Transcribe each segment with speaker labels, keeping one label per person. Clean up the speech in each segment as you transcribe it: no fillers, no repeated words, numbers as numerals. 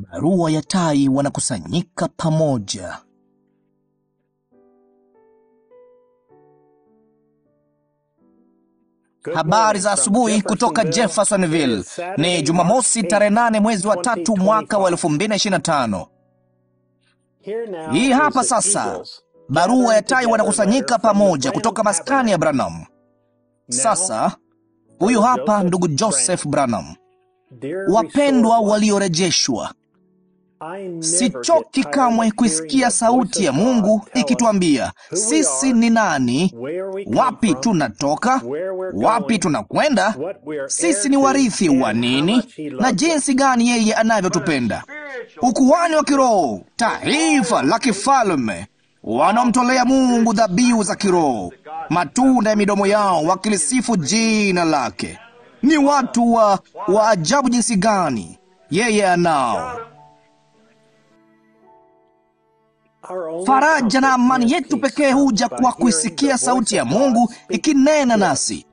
Speaker 1: Barua ya tai wanakusanyika pamoja. Habari za asubuhi kutoka Jeffersonville. Ni Jumamosi tarehe 8 mwezi wa 3 mwaka wa 2025. Hii hapa sasa barua ya tai wanakusanyika pamoja kutoka maskani ya Branham. Sasa huyu hapa ndugu Joseph Branham. Wapendwa waliorejeshwa, sichoki kamwe kuisikia sauti ya Mungu ikituambia sisi ni nani, wapi tunatoka, wapi tunakwenda, sisi ni warithi wa nini, na jinsi gani yeye anavyotupenda. Ukuhani wa kiroho, taifa la kifalme, wanaomtolea Mungu dhabihu za kiroho, matunda ya midomo yao wakilisifu jina lake. Ni watu wa ajabu jinsi gani yeye anao. Faraja na amani yetu pekee huja kwa kuisikia sauti ya Mungu ikinena nasi.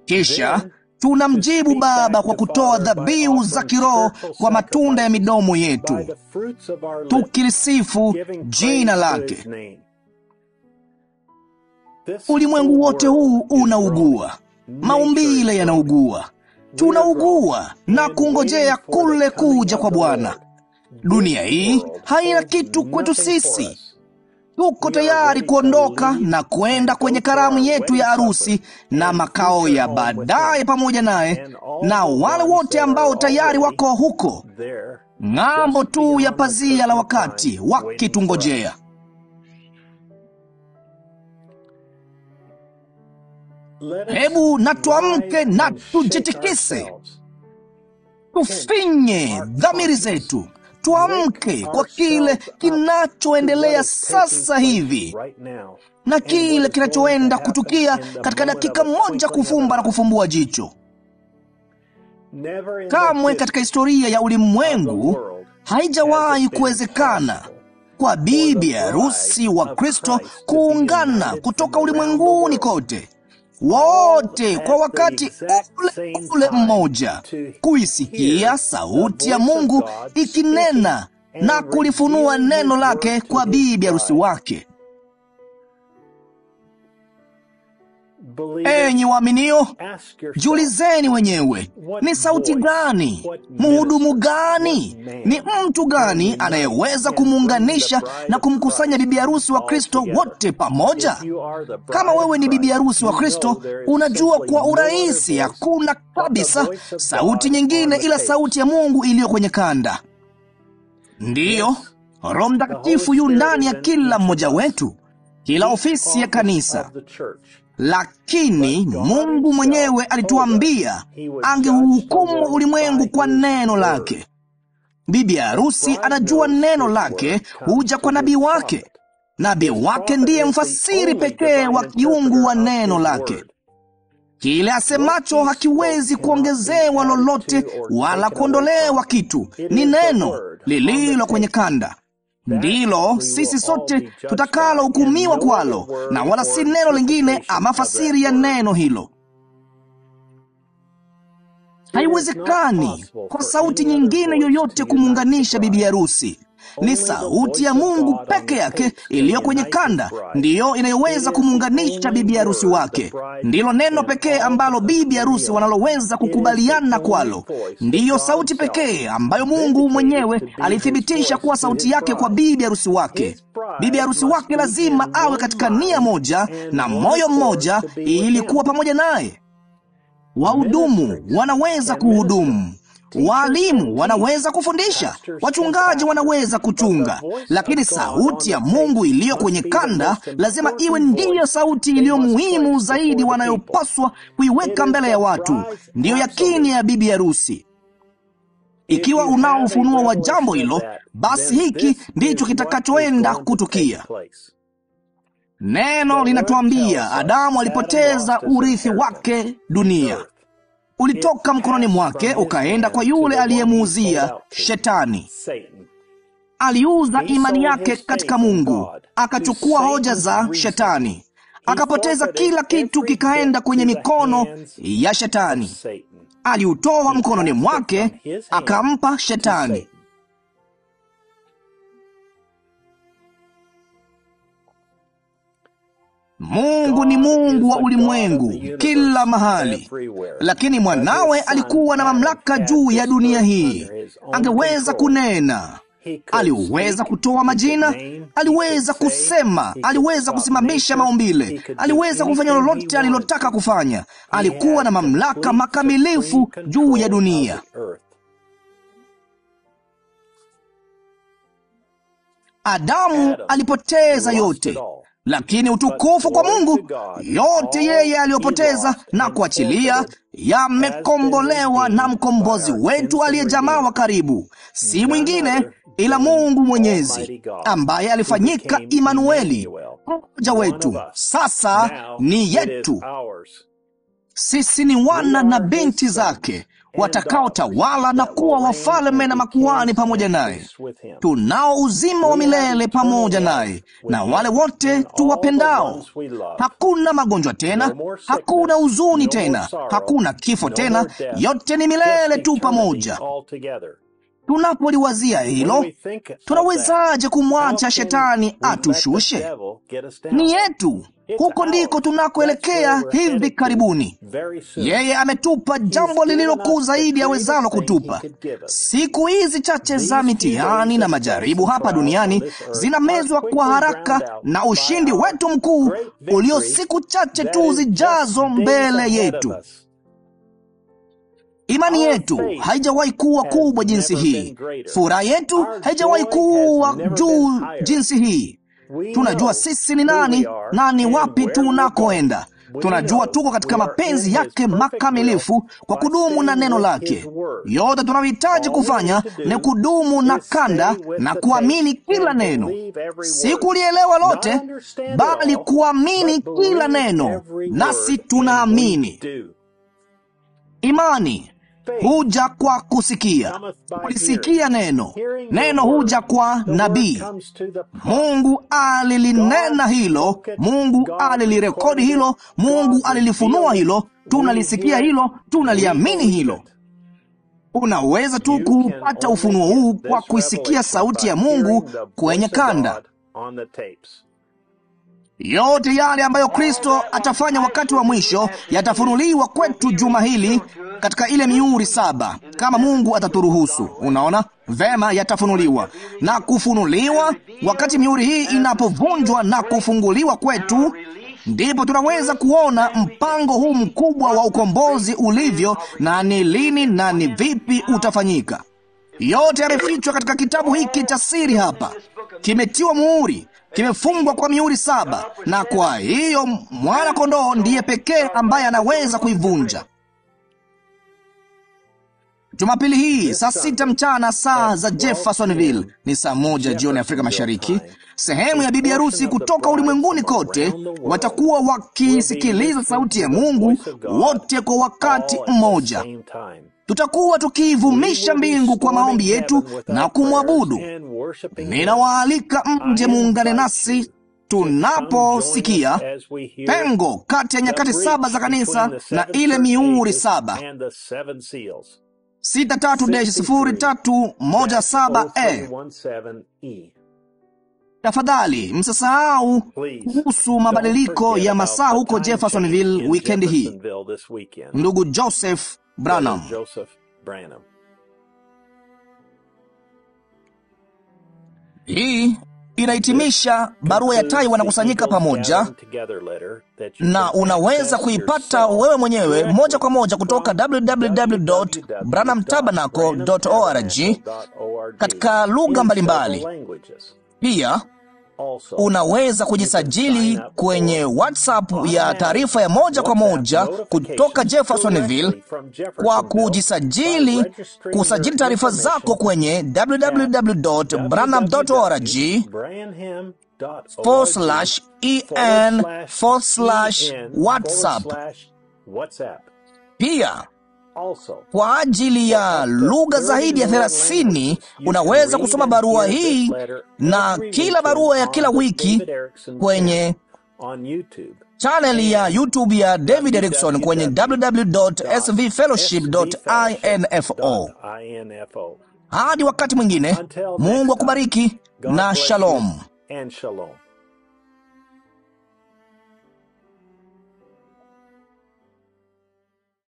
Speaker 1: Kisha tunamjibu Baba kwa kutoa dhabihu za kiroho kwa matunda ya midomo yetu, tukilisifu jina lake. Ulimwengu wote huu unaugua. Maumbile yanaugua. Tunaugua na kungojea kule kuja kwa Bwana. Dunia hii haina kitu kwetu sisi. Tuko tayari kuondoka na kwenda kwenye karamu yetu ya arusi na makao ya baadaye pamoja naye, na wale wote ambao tayari wako huko ng'ambo tu ya pazia la wakati wakitungojea. Hebu na tuamke na tujitikise, tufinye dhamiri zetu, tuamke kwa kile kinachoendelea sasa hivi na kile kinachoenda kutukia katika dakika moja, kufumba na kufumbua jicho. Kamwe katika historia ya ulimwengu haijawahi kuwezekana kwa bibi harusi wa Kristo kuungana kutoka ulimwenguni kote, wote kwa wakati ule mmoja, kuisikia sauti ya Mungu ikinena na kulifunua neno lake kwa bibi harusi wake. Enyi waaminio, jiulizeni wenyewe, ni sauti gani, mhudumu gani, ni mtu gani anayeweza kumuunganisha na kumkusanya bibi harusi wa Kristo wote pamoja? Kama wewe ni bibi harusi wa Kristo, unajua kwa urahisi hakuna kabisa sauti nyingine ila sauti ya Mungu iliyo kwenye kanda. Ndiyo, Roho Mtakatifu yu ndani ya kila mmoja wetu, kila ofisi ya kanisa. Lakini Mungu mwenyewe alituambia angehukumu ulimwengu kwa neno lake. Bibi harusi anajua neno lake huja kwa nabii wake. Nabii wake ndiye mfasiri pekee wa kiungu wa neno lake. Kile asemacho hakiwezi kuongezewa lolote wala kuondolewa kitu. Ni neno lililo kwenye kanda. Ndilo sisi sote tutakalo hukumiwa kwalo, na wala si neno lingine ama fasiri ya neno hilo. Haiwezekani kwa sauti nyingine yoyote kumuunganisha bibi harusi. Ni sauti ya Mungu peke yake iliyo kwenye kanda ndiyo inayoweza kumuunganisha bibi harusi wake. Ndilo neno pekee ambalo bibi harusi wanaloweza kukubaliana kwalo. Ndiyo sauti pekee ambayo Mungu mwenyewe alithibitisha kuwa sauti yake kwa bibi harusi wake. Bibi harusi wake lazima awe katika nia moja na moyo mmoja ili kuwa pamoja naye. Wahudumu wanaweza kuhudumu, walimu wanaweza kufundisha, wachungaji wanaweza kuchunga, lakini sauti ya Mungu iliyo kwenye kanda lazima iwe ndiyo sauti iliyo muhimu zaidi wanayopaswa kuiweka mbele ya watu. Ndiyo yakini ya bibi harusi. Ikiwa unao ufunuo wa jambo hilo, basi hiki ndicho kitakachoenda kutukia. Neno linatuambia Adamu alipoteza urithi wake dunia. Ulitoka mkononi mwake ukaenda kwa yule aliyemuuzia, Shetani. Aliuza imani yake katika Mungu, akachukua hoja za Shetani, akapoteza kila kitu, kikaenda kwenye mikono ya Shetani. Aliutoa mkononi mwake akampa Shetani. Mungu ni Mungu wa ulimwengu kila mahali, lakini mwanawe alikuwa na mamlaka juu ya dunia hii. Angeweza kunena, aliweza kutoa majina, aliweza kusema, aliweza kusimamisha maumbile, aliweza kufanya lolote alilotaka kufanya. Alikuwa na mamlaka makamilifu juu ya dunia. Adamu alipoteza yote, lakini utukufu kwa Mungu, yote yeye aliyopoteza na kuachilia yamekombolewa na mkombozi wetu aliyejamaa wa karibu, si mwingine ila Mungu Mwenyezi, ambaye alifanyika Imanueli, mmoja wetu. Sasa ni yetu. Sisi ni wana na binti zake, watakaotawala na kuwa wafalme na makuhani pamoja naye. Tunao uzima wa milele pamoja naye na wale wote tuwapendao. Hakuna magonjwa tena, hakuna huzuni tena, hakuna kifo tena. Yote ni milele tu pamoja. Tunapoliwazia hilo, tunawezaje kumwacha shetani atushushe? Ni yetu. Huko ndiko tunakoelekea hivi karibuni. Yeye ametupa jambo lililokuu zaidi awezalo kutupa. Siku hizi chache za mitihani na majaribu hapa duniani zinamezwa kwa haraka na ushindi wetu mkuu ulio siku chache tu zijazo mbele yetu. Imani yetu haijawahi kuwa kubwa jinsi hii. Furaha yetu haijawahi kuwa juu jinsi hii. Tunajua sisi ni nani na ni wapi tunakoenda. Tunajua tuko katika mapenzi yake makamilifu kwa kudumu na neno lake. Yote tunayohitaji kufanya ni kudumu na kanda na kuamini kila neno. Si kulielewa lote, bali kuamini kila neno. Nasi tunaamini. Imani huja kwa kusikia, kulisikia neno. Neno huja kwa nabii. Mungu alilinena hilo, Mungu alilirekodi hilo, Mungu alilifunua hilo. Tunalisikia hilo, tunaliamini hilo. Unaweza tu kupata ufunuo huu kwa kuisikia sauti ya Mungu kwenye kanda. Yote yale ambayo Kristo atafanya wakati wa mwisho yatafunuliwa kwetu juma hili katika ile mihuri 7, kama Mungu ataturuhusu. Unaona? Vema, yatafunuliwa na kufunuliwa. Wakati mihuri hii inapovunjwa na kufunguliwa kwetu, ndipo tunaweza kuona mpango huu mkubwa wa ukombozi ulivyo, na ni lini na ni vipi utafanyika. Yote yamefichwa katika kitabu hiki cha siri hapa. Kimetiwa muhuri, kimefungwa kwa mihuri 7, na kwa hiyo Mwana-Kondoo ndiye pekee ambaye anaweza kuivunja. Jumapili hii saa 6 mchana saa za Jeffersonville, ni saa 1 jioni Afrika Mashariki, sehemu ya bibi harusi kutoka ulimwenguni kote watakuwa wakisikiliza sauti ya Mungu, wote kwa wakati mmoja. Tutakuwa tukiivumisha mbingu kwa maombi yetu na kumwabudu. Ninawaalika mje muungane nasi tunaposikia pengo kati ya nyakati 7 za kanisa na ile mihuri 7. 63-0317E. Tafadhali msisahau kuhusu mabadiliko ya masaa huko Jeffersonville weekend hii. Ndugu Joseph Branham. Hii inahitimisha barua ya tai wanakusanyika pamoja, na unaweza kuipata wewe mwenyewe moja kwa moja kutoka www.branhamtabernacle.org katika lugha mbalimbali. Pia unaweza kujisajili kwenye WhatsApp ya taarifa ya moja kwa moja kutoka Jeffersonville kwa kusajili taarifa zako kwenye www.branham.org/en/WhatsApp. Pia kwa ajili ya lugha zaidi ya 30 unaweza kusoma barua hii na kila barua ya kila wiki kwenye channel ya YouTube ya David Erickson kwenye www.svfellowship.info. Hadi wakati mwingine, Mungu akubariki na shalom.